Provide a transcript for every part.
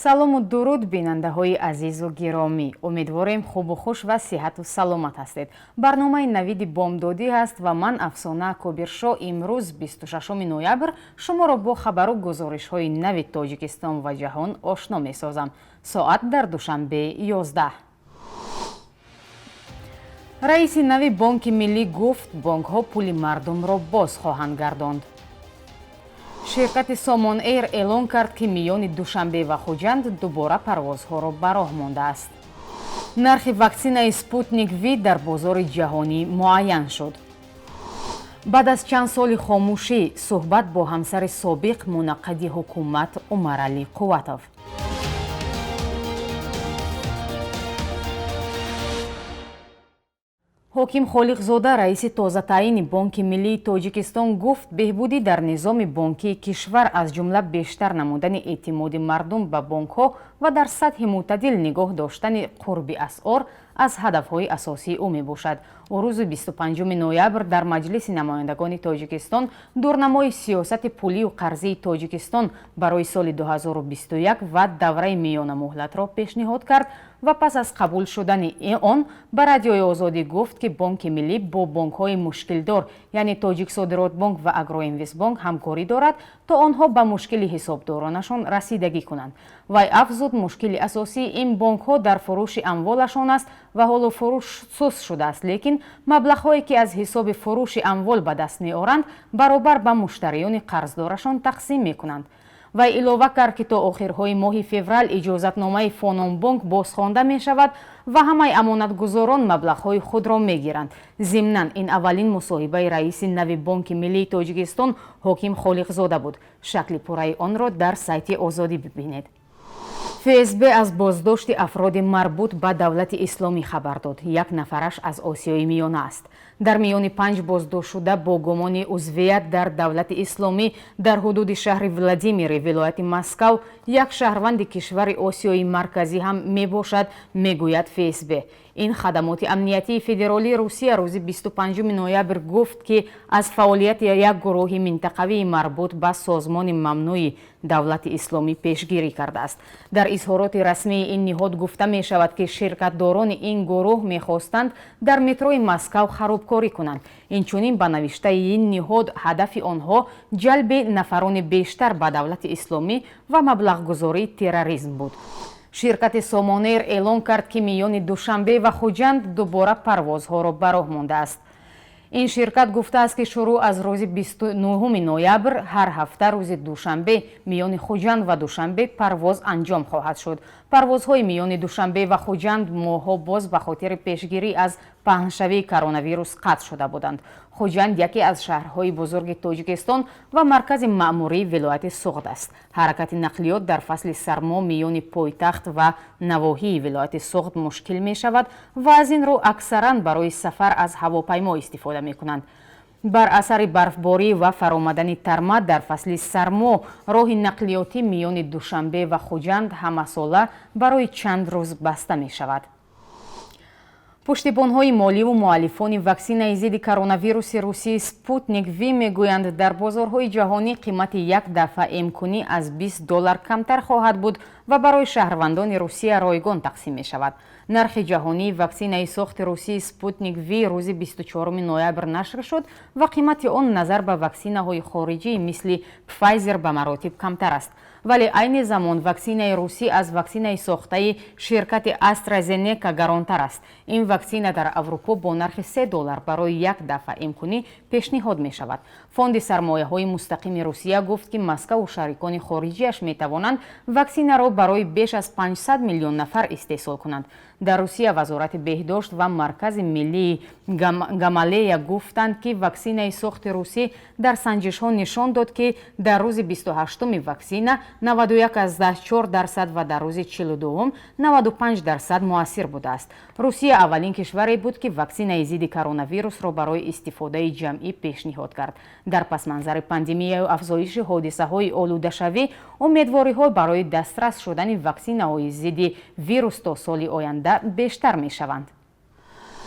салому дуруд бинандаҳои азизу гиромӣ. Умедворем хубу хуш ва сиҳату саломат ҳастед. барномаи навиди бомдодӣ ҳаст ва ман Афсона Кобиршо имрӯз 26 ноябр шуморо бо хабару гузоришҳои нави Тоҷикистон ва ҷаҳон ошно месозам. Соат дар Душанбе 11. Раиси нави Бонки Миллӣ гуфт, бонкҳо пули мардумро боз хоҳанд гардонд. Ширкати Сомонэйр эълон кард, ки миёни Душанбе ва Хуҷанд дубора парвозҳоро ба роҳ мондааст. Нархи воксинаи Sputnik V дар бозори ҷаҳонӣ муайян шуд. баъд аз чанд соли хомӯшӣ, суҳбат бо ҳамсари собиқ мунаққиди ҳукумат Умаралӣ Қувватов. ҳоким Холиқзода, раиси тозатаини Бонки Миллии Тоҷикистон гуфт, беҳбудӣ дар низоми бонкии кишвар аз ҷумла бештар намудани эътимоди мардум ба бонкҳо ва дар сатҳи мӯътадил нигоҳ доштани қурби асъор аз ҳадафҳои асосии ӯ мебошад. ӯ рӯзи 25 ноябр дар Маҷлиси намояндагони Тоҷикистон дурнамои сиёсати пулию қарзии Тоҷикистон барои соли 2021 ва давраи миёна муҳлатро пешниҳод кард ва пас аз қабул шудани он ба Радиои Озодӣ гуфт, ки Бонки Миллӣ бо бонкҳои мушкилдор, яъне Тоҷиксодиротбонк ва Агроинвестбонк ҳамкорӣ дорад, то онҳо ба мушкили ҳисобдоронашон расидагӣ кунанд. Вай афзуд, мушкили асосии ин бонкҳо дар фурӯши амволашон аст ва ҳоло фурӯш суст шудааст, лекин маблағҳое, ки аз ҳисоби фурӯши амвол ба даст меоранд, баробар ба муштариёни қарздорашон тақсим мекунанд. Вай илова кард, ки то охирҳои моҳи феврал иҷозатномаи Фононбонк бозхонда мешавад ва ҳамаи амонатгузорон маблағҳои худро мегиранд. Зимнан, ин аввалин мусоҳибаи раиси нави Бонки Миллии Тоҷикистон ҳоким Холиқзода буд. Шакли пурраи онро дар сайти Озодӣ бибинед. ФСБ аз боздошти афроди марбут ба давлати исломӣ хабар дод. Як нафараш аз Осиёи Миёна аст. дар миёни 5 боздоштшуда бо гумони узвият дар давлати исломӣ дар ҳудуди шаҳри Владимири, вилояти Москав, як шаҳрванди кишвари Осиёи марказӣ ҳам мебошад, мегӯяд ФСБ. ин хадамоти амниятии федералии Русия рӯзи 25 ноябр гуфт, ки аз фаъолияти як гурӯҳи минтақавии марбут ба созмони мамнӯи давлати исломӣ пешгирӣ кардааст. дар изҳороти расмии ин ниҳод гуфта мешавад, ки ширкатдорони ин гурӯҳ мехостанд дар метрои Москав харубкорӣ кунанд. инчунин ба навиштаи ин ниҳод ҳадафи онҳо ҷалби нафарони бештар ба давлати исломӣ ва маблағгузории терроризм буд. Ширкати Сомонэйр эълон кард, ки миёни Душанбе ва Хуҷанд дубора парвозҳоро ба роҳ мондааст. ин ширкат гуфтааст, ки шурӯъ аз рӯзи 29 ноябр ҳар ҳафта рӯзи Душанбе миёни Хуҷанд ва Душанбе парвоз анҷом хоҳад шуд. парвозҳои миёни Душанбе ва Хуҷанд моҳҳо боз ба хотири пешгирӣ аз паҳншавии коронавирус қатъ шуда буданд. Хуҷанд яке аз шаҳрҳои бузурги Тоҷикистон ва маркази маъмурии вилояти Суғд аст. ҳаракати нақлиёт дар фасли сармо миёни пойтахт ва навоҳии вилояти Суғд мушкил мешавад ва аз ин рӯ аксаран барои сафар аз ҳавопаймо истифода мекунанд. бар асари барфборӣ ва фаромадани тарма дар фасли сармо роҳи нақлиётӣ миёни Душанбе ва Хуҷанд ҳамасола барои чанд рӯз баста мешавад. пуштибонҳои моливу муаллифони ваксинаи зидди коронавируси русии Sputnik V мегӯянд, дар бозорҳои ҷаҳонӣ қимати як дафъа эмкунӣ аз $20 камтар хоҳад буд ва барои шаҳрвандони Русия ройгон тақсим мешавад. нархи ҷаҳонии ваксинаи сохти русии Sputnik V рӯзи 24 ноябр нашр шуд ва қимати он назар ба ваксинаҳои хориҷӣ мисли Pfizer ба маротиб камтар аст. вале айни замон ваксинаи русӣ аз ваксинаи сохтаи ширкати AstraZeneca гаронтар аст. ин ваксина дар Аврупо бо нархи $3 барои як дафъа эмкунӣ пешниҳод мешавад. фонди сармояҳои мустақими Русия гуфт, ки Москаву шарикони хориҷияш метавонанд ваксинаро барои беш аз 500 миллион нафар истеҳсол кунанд. дар Русия вазорати беҳдошт ва маркази миллии Гамалея гуфтанд, ки ваксинаи сохти русӣ дар санҷишҳо нишон дод, ки дар рӯзи 28 ваксина 91,4% ва дар рӯзи 42 95% муассир будааст. Русия аввалин кишваре буд, ки ваксинаи зидди коронавирусро барои истифодаи ҷамъӣ пешниҳод кард. дар пасманзари пандемияю афзоиши ҳодисаҳои олудашавӣ, умедвориҳо барои дастрас шудани ваксинаҳои зидди вирус то соли оянда бештар мешаванд.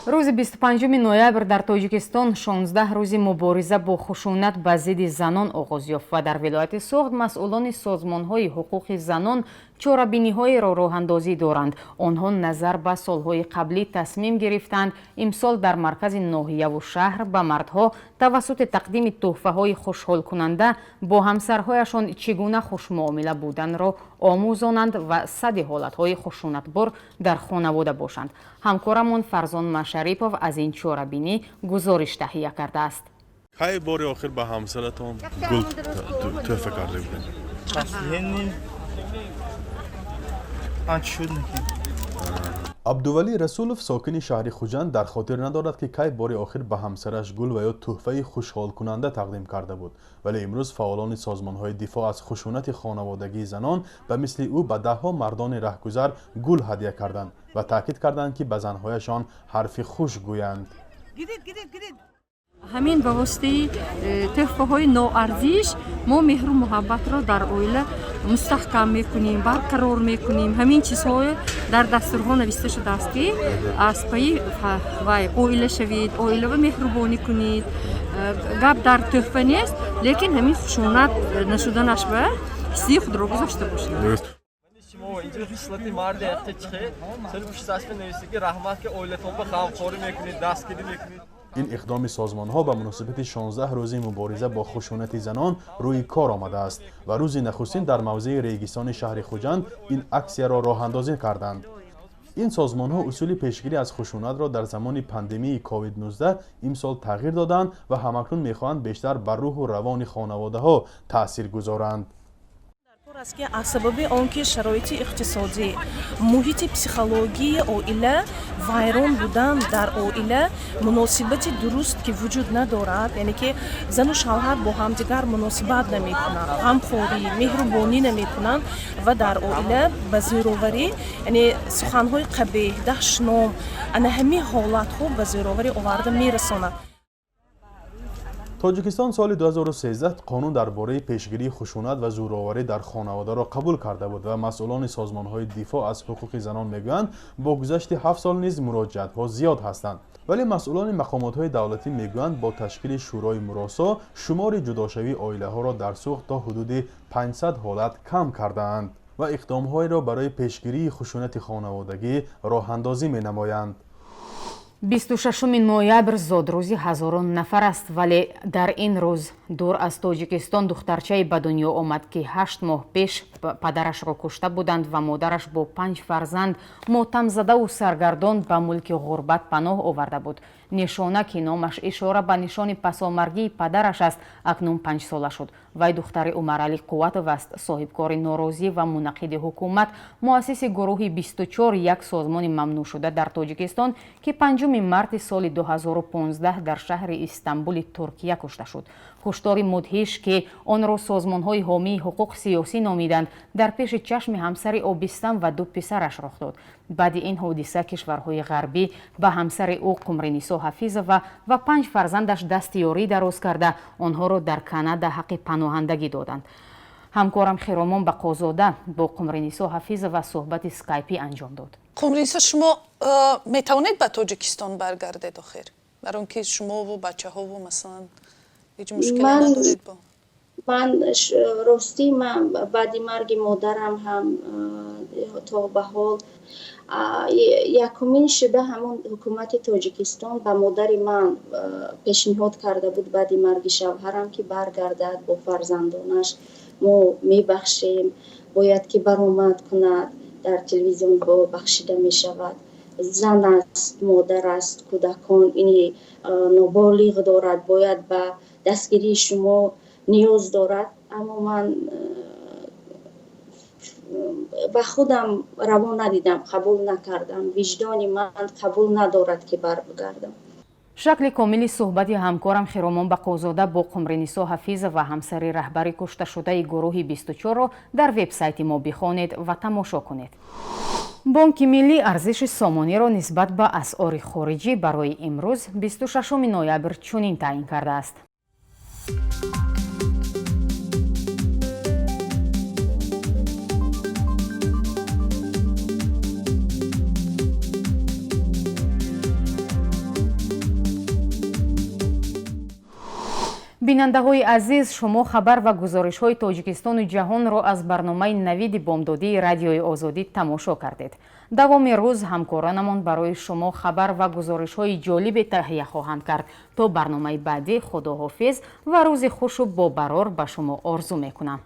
рӯзи 25 ноябр дар тоҷикистон 16 рӯзи мубориза бо хушунат ба зидди занон оғоз ёфт ва дар вилояти Соғд масъулони созмонҳои ҳуқуқи занон чорабиниҳоеро роҳандозӣ доранд. Онҳо назар ба солҳои қаблӣ тасмим гирифтанд имсол дар маркази ноҳияву шаҳр ба мардҳо тавассути тақдими тӯҳфаҳои хушҳолкунанда бо ҳамсарҳояшон чӣ гуна хушмуомила буданро омӯзонанд ва садди ҳолатҳои хушунатбор дар хонавода бошанд. ҳамкорамон Фарзон Машарипов аз ин чорабинӣ гузориш таҳия кардааст. Қай бори охир ба ҳамсаратон гул тӯҳфа карда будед? абдувалӣ расулов сокини шаҳри хуҷанд дар хотир надорад ки кай бори охир ба ҳамсараш гул ва ё тӯҳфаи хушҳолкунанда тақдим карда буд, вале имрӯз фаъолони созмонҳои дифоъ аз хушунати хонаводагии занон ба мисли ӯ ба даҳҳо мардони раҳгузар гул ҳадия карданд ва таъкид карданд ки ба занҳояшон ҳарфи хуш гӯянд. ҳамин ба воситаи тӯҳфаҳои ноарзиш мо меҳру муҳаббатро дар оила мустаҳкам мекунем, барқарор мекунем. ҳамин чизҳо дар дастурҳо нависта шудааст ки аз паи вай оила шавед, оилава меҳрубонӣ кунед. гап дар тӯҳфа нест, лекин ҳамин хушунат нашуданаш ба ҳисси худро гузошта бошед. اینجا خصلت مرد حقیقی چیه؟ سر پشت دست نویسی که رحمت که اولتون به غمخوری میکنید، دستگیری میکنید. این اقدام سازمان‌ها به مناسبت 16 روزی مبارزه با خشونت زنان روی کار آمده است و روز نخستین در موضع ریگستان شهر خوجند این اکسیه را راه اندازی کردند. این سازمان‌ها اصول پیشگیری از خشونت را در زمان پاندمی کووید 19 امسال تغییر دادند و همکنون می‌خواهند بیشتر بر روح و روان خانواده‌ها تأثیر گذارند. است که از سبب آنکه شرایط اقتصادی، محیط پسیخولوژی عائله ویران بودن در عائله مناسبت درست که وجود ندارد، یعنی که زن و شوهر با همدیگر مناسبت نمی‌کنند، غمخوری، مهربانی نمی‌کنند و در عائله به زیرآوری، یعنی سخن‌های قبیح، دشنام، انا همین حالت‌ها به زیرآوری آورده می‌رساند. تاجیکستان سال 2013 قانون درباره پیشگیری خشونت و زورآوری در خانواده را قبول کرده بود و مسئولان سازمان‌های دفاع از حقوق زنان میگویند با گذشت 7 سال نیز مراجعت‌ها زیاد هستند، ولی مسئولان مقامات‌های دولتی میگویند با تشکیل شورای مراسا شمار جداشوی عائله‌ها را در سوخت تا حدود 500 حالت کم کردند و اقدام‌هایی را برای پیشگیری خشونت خانوادگی راه‌اندازی می‌نمایند. 26 ноябр зодрӯзи ҳазорон нафар аст, вале дар ин рӯз дур аз Тоҷикистон духтарчае ба дунё омад ки 8 моҳ пеш падарашро кушта буданд ва модараш бо 5 фарзанд мотамзадаву саргардон ба мулки ғурбат паноҳ оварда буд. нишона ки номаш ишора ба нишони пасомаргии падараш аст, акнун 5 сола шуд. вай духтари Умаралӣ Қувватов аст, соҳибкори норозӣ ва мунаққиди ҳукумат, муассиси гурӯҳи 24 як созмони мамнӯъшуда дар Тоҷикистон ки 5 марти соли 2015 дар шаҳри Истанбули Туркия кушта шуд. куштори мудҳиш ки онро созмонҳои ҳомии ҳуқуқ сиёсӣ номиданд, дар пеши чашми ҳамсари обистан ва ду писараш рух дод. баъди ин ҳодиса кишварҳои ғарбӣ ба ҳамсари ӯ Қумринисо Ҳафизова ва 5 фарзандаш дастиёрӣ дароз карда онҳоро дар Канада ҳаққи паноҳандагӣ доданд. ҳамкорам Хиромон Бақозода бо Қумринисо Ҳафизова суҳбати скайпӣ анҷом дод. Қумринисо, шумо метавонед ба Тоҷикистон баргардед охир? Бар он ки шумову бачаҳову масалан ҳеҷ мушкиле надоред бо? ман рости ман баъди марги модарам ҳам то ба ҳол якумин шуда ҳамон ҳукумати Тоҷикистон ба модари ман пешниҳод карда буд баъди марги шавҳарам ки баргардад бо фарзандонаш, мо мебахшем, бояд ки баромад кунад, дар телевизионҳо бахшида мешавад. зан аст, модар аст, кӯдакон ини ноболиғ дорад, бояд ба дастгирии шумо ниёз дорад. аммо ман ба худам раво надидам, қабул накардам. виҷдони ман қабул надорад ки баргардам. шакли комили суҳбати ҳамкорам Хиромон Бақозода бо Қумринисо Ҳафизова ҳамсари раҳбари кушташудаи гурӯҳи 24-ро дар вебсайти мо бихонед ва тамошо кунед. Бонки Миллӣ арзиши сомонеро нисбат ба асъори хориҷӣ барои имрӯз 26 ноябр чунин таъин кардааст. бинандаҳои азиз, шумо хабар ва гузоришҳои Тоҷикистону ҷаҳонро аз барномаи навиди бомдодии радиои озодӣ тамошо кардед. давоми рӯз ҳамкоронамон барои шумо хабар ва гузоришҳои ҷолибе таҳия хоҳанд кард. То барномаи баъдӣ, худоҳофиз ва рӯзи хушу бобарор ба шумо орзу мекунам.